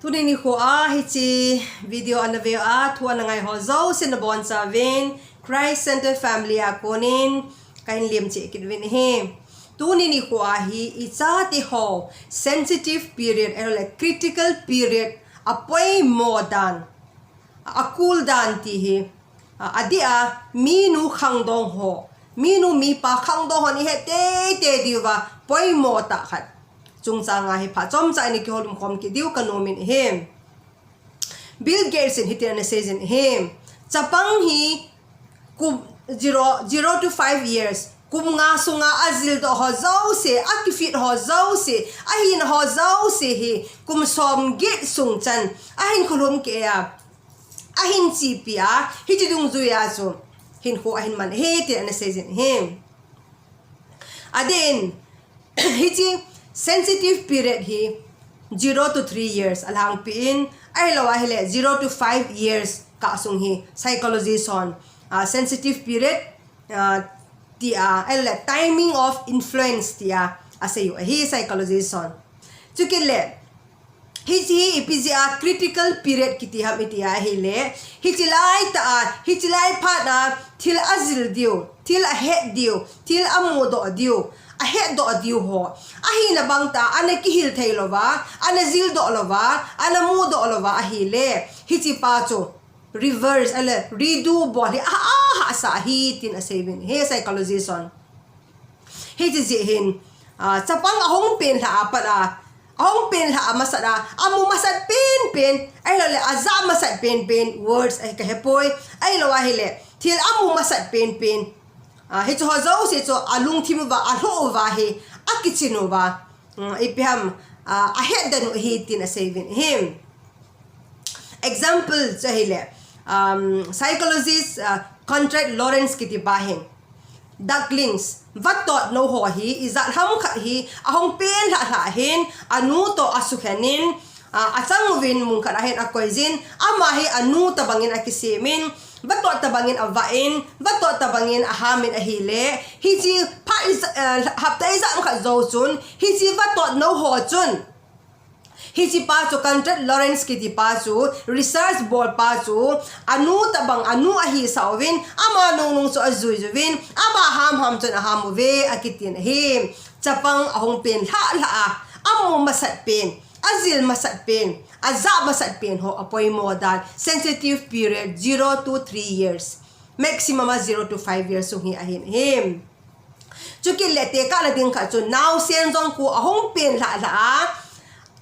Tuning ni ko hichi video anave thua na ngai ho zo sin bon sa vin Christ Center family akonin kain liam che kidwin he tuning ni ko hi Ichateu ho sensitive period like critical period apoi modan akul dan ti hi adia minu khangdong ho minu mi pa khangdong ho ni he te diwa poimo ta khat chung cha nga hi pha chom cha ni ki holum khom ki diu kanomin hem Bill Gates in hitin na says in him chapang hi kum 0 to 5 years kum nga sunga azil do ho zo se akifit ho zo se ahin ho zo se hi kum som git sung chan ahin khulum ke ya ahin chi pia hi chi dung zu ya so hin ho ahin man he tin na says in him adin hi chi sensitive period hi 0 to 3 years alang pin ay lawa hile 0 to 5 years ka sung hi psychology son sensitive period tia ay timing of influence tia asayo hi psychology son chukile hi ipizia critical period kiti ham itia hile hichilai phana thil azil dio thil ahead dio thil amodo dio ahead do diu ho ahi na bangta ana ki hil thailova ana zil do lova ana mu do lova ahile hichi pa cho reverse ala redo body sa hi tin a saving he psychology son hichi ji hin chapang ahong pen la apara ahong pen la masada amu masat pen ai lo le azam masat pen words ai ka hepoi ai lo ahile thil amu masat pen he cho zo se cho alung thim wa alho wa he akichino wa ipiham ahead dan he tin a saving him example chahile psychologist contract Lawrence kiti bahin ducklings vatot no ho hi izat ham kha hi ahong pen la hin anu to asukhanin achang win mung kha hin akoizin ama hi anu tabangin akisemin vatot tabangin avain vatot tabangin ahamin ahile hiji pa hapta iza kha zo chun hiji vatot no ho chun hiji pa chu contract Lawrence kiti pa chu research board pa chu anu tabang anu ahi sawin ama nung so azui win ama ham chun aham ve akitin him chapang ahong pen la amu masat pen azil masat pen azab masat pen ho poimo dan sensitive period 0 to 3 years maximum 0 to 5 years so hi ahin him chuki lete ka la ding kha chu now sen jong ku ahong pen la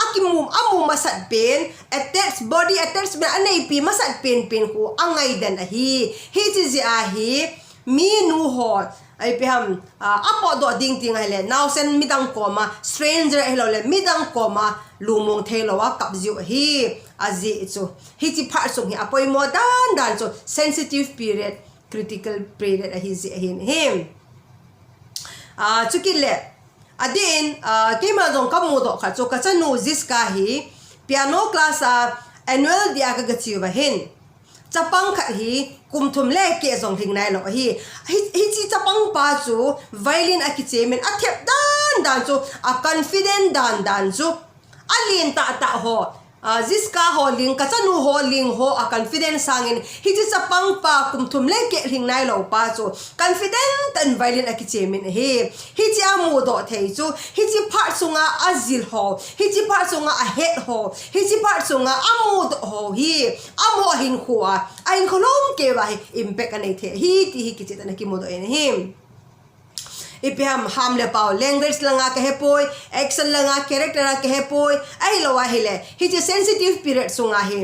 akimum amu masat pen attach body attachment anei pi masat pen ku angai dan ahi hi chi ahi mi nu ho ai piham apo do ding hele now sen midang koma stranger hello le midang koma lumong thelowa kapju hi azi chu hi chi phar sung hi apoi mo dan so sensitive period critical period hi zi hin him chukile adin kema jong kamu do kha chu ka chanu jis ka hi piano class annual dia ka gachi wa hin chapang kha hi kumthum le ke jong thing nai lo hi chi chapang pa chu violin akichemen athep dan chu a confident dan chu alin ta ho jiska ho ling ka chanu ho ling ho a confident sangin hi chi chapang pa kumthum le ke thing nai lo pa chu confident and violin akichemen hi chi amu do thei chu hi chi phar sunga azil ho hi chi phar sunga a head ho hi chi phar sunga amu do ho hi amu hin khuwa ain kholom ke wa impact anei the hi ti hi ki cheta ki modo en him ipiham hamle pau language langa ke hepoi action langa character ke hepoi ai lowa hile hi je sensitive period sunga hi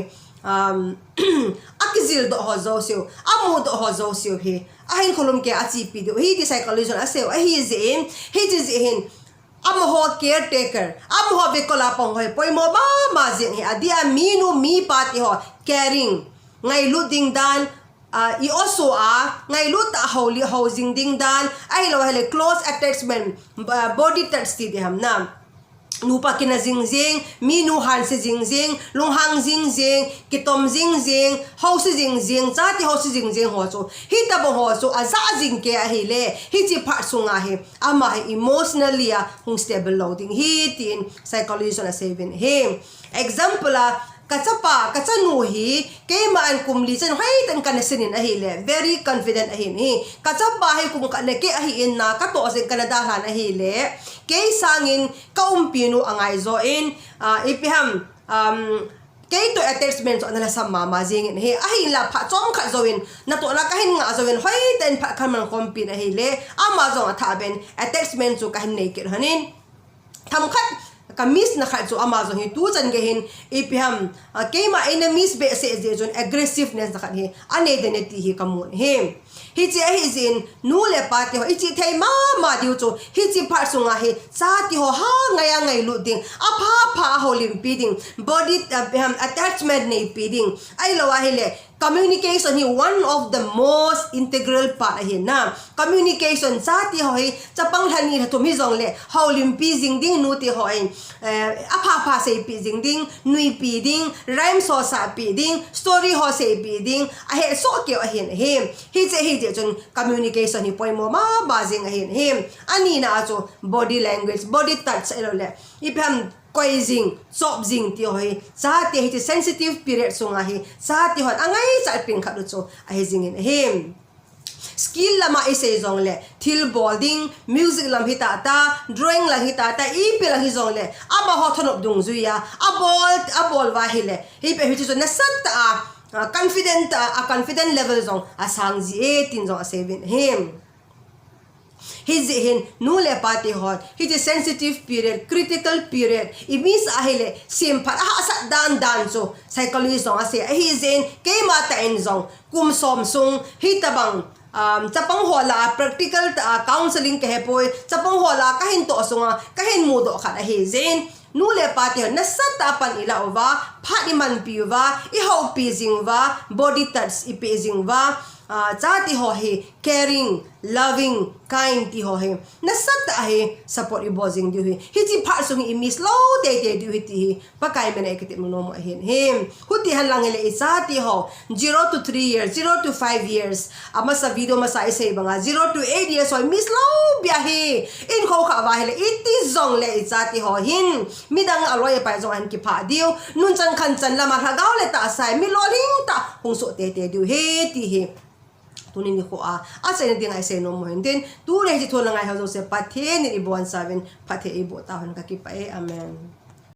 akizil do ho zo sio amu do ho zo sio hi ahin kholum ke achi pi do hi di psychology aseo hi zin hi je zin am ho caretaker am ho bekola pong hoi poimo ma jing hi adia minu mi pati ho caring ngai lu ding dan I also ngai lu ta holi housing ding dan ai lo hele close attachment body touch ti ham na nupa kina zing zing mi nu han se zing zing lung hang zing zing kitom zing zing ho se zing zing cha ti ho se zing zing ho chu hi ta bo ho chu a za zing ke a hi le hi chi pha sunga hi ama hi emotionally a hung stable loading hi tin psychology na saving him example a kachapa kachanu hi ke ma an kumli chen hai tan kan senin a hi le very confident a hi ni kachapa hi kum ka le ke a hi in na ka to se canada han a hi le ke sangin kaumpinu angai zo in ipiham ke to attachment on la sama ma jing he a hi la pha chom kha zo in na to la ka hin nga zo in hai tan pha khan man kompin a hi le ama zo tha ben attachment chu ka hin nei ke hanin tham khat kamis na khat so amazon hi tu chan ge hin ipiham keima enemies be se je jon aggressiveness na khat hi identity hi kamun he hi chi hi zin nu le pa ti ho ichi thei ma diu chu hi chi phar sunga hi cha ti ho ha ngaya ngai lu ding a pha ho lim pi ding body attachment nei pi ding ai lo wa hi le communication hi one of the most integral part hi na communication cha ti ho hi chapang thani thum hi jong le ho lim pi jing ding nu ti ho in a pha se pi jing ding nui pi ding rhyme so sa pi ding story ho se pi ding a he so ke a hin hi je chun communication hi poimo ma ba jing a hin ani na chu body language body touch elo le ipam koizing chopjing ti hoi cha te hi sensitive period sunga hi cha ti hon angai cha ping khadu chu a he jing in him skill lama ise jong le thil balding music lam hi ta drawing la hi ta i pe la hi jong le ama ho thonop dung zuya a bol wa hi le hi pe hi chu na sat ta confident level jong a sang ji e tin jong a saving him his hin nu le party hot his sensitive period critical period ibis ahile sim phar ha sa dan so psychology song ase his in ke mata in zong kum som sung hi tabang chapang hola practical counseling ke poi chapang hola ka hin to sunga ka hin mu do khat hi zen nu le party na sat pan ila ova phadi man piwa I ho pi jingwa body touch I pi jingwa chati ho hi caring loving kind ti ho hi na sat a hi support I bozing di hi chi pha sung I miss lo te di hi ti pa kai mena ekati mo no hin him huti han lang ile chati ho 0 to 3 years 0 to 5 years ama sa video ma sa isay banga 0 to 8 years so miss lo bia hi in kho kha wa hele iti zong le chati ho hin midang aloi pa zong an ki pha diu nun chan khan chan lama kha gaw le ta sai mi lo ling ta hong so te di he ti hi tunin ni ko a sa ni ai say no mo din tu le ji thola ngai ha zo se pathe ni 17 pathe I bo ta hon ka ki pa amen.